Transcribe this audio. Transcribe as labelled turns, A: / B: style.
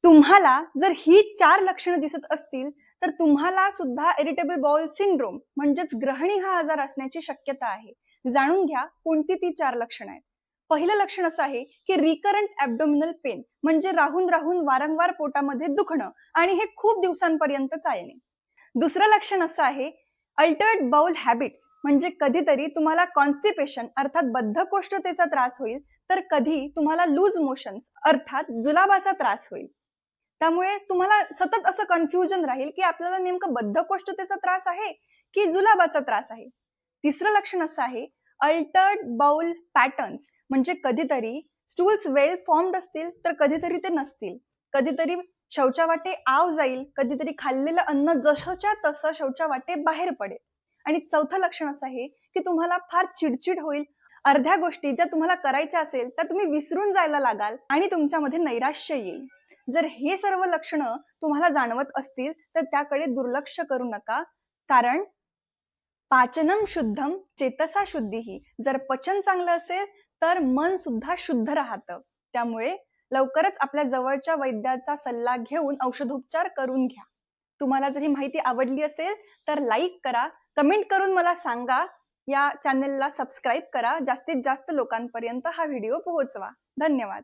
A: तुम्हाला जर ही 4 लक्षणं दिसत असतील, तर तुम्हाला सुद्धा इरिटेबल बाउल सिंड्रोम म्हणजेच ग्रहणी हा आजार असण्याची शक्यता आहे. जाणून घ्या कोणती ती 4 लक्षणं आहेत. पहिलं लक्षण असं आहे की रिकरंट ॲब्डोमिनल पेन म्हणजे राहून राहून वारंवार पोटामध्ये दुखणं आणि हे खूप दिवसांपर्यंत चालणे. दुसरं लक्षण असं आहे अल्टर्ड बाउल हॅबिट्स म्हणजे कधीतरी तुम्हाला कॉन्स्टिपेशन अर्थात बद्धकोष्ठतेचा त्रास होईल, तर कधी तुम्हाला लूज मोशन्स अर्थात जुलाबाचा त्रास होईल. त्यामुळे तुम्हाला सतत असं कन्फ्युजन राहील की आपल्याला नेमकं बद्धकोष्ठतेचा त्रास आहे की जुलाबाचा त्रास आहे. तिसरं लक्षण असं आहे अल्टर्ड बाउल पॅटर्न्स म्हणजे कधीतरी स्टूल्स वेल फॉर्म्ड असतील तर कधीतरी ते नसतील. कधीतरी शौचावाटे आव जाईल, कधीतरी खाल्लेलं अन्न जसंच्या तसं शौचावाटे बाहेर पडेल. आणि चौथं लक्षण असं आहे की तुम्हाला फार चिडचिड होईल. अर्ध्या गोष्टी ज्या तुम्हाला करायच्या असेल त्या तुम्ही विसरून जायला लागाल आणि तुमच्यामध्ये नैराश्य येईल. जर हे सर्व लक्षणं तुम्हाला जाणवत असतील तर त्याकडे दुर्लक्ष करू नका, कारण पाचनम शुद्धम चेतसा शुद्धीही, जर पचन चांगलं असेल तर मन सुद्धा शुद्ध राहतं. त्यामुळे लवकरच आपल्या जवळच्या वैद्याचा सल्ला घेऊन औषधोपचार करून घ्या. तुम्हाला जर ही माहिती आवडली असेल तर लाईक करा, कमेंट करून मला सांगा, या चॅनलला सबस्क्राईब करा, जास्तीत जास्त लोकांपर्यंत हा व्हिडिओ पोहोचवा. धन्यवाद.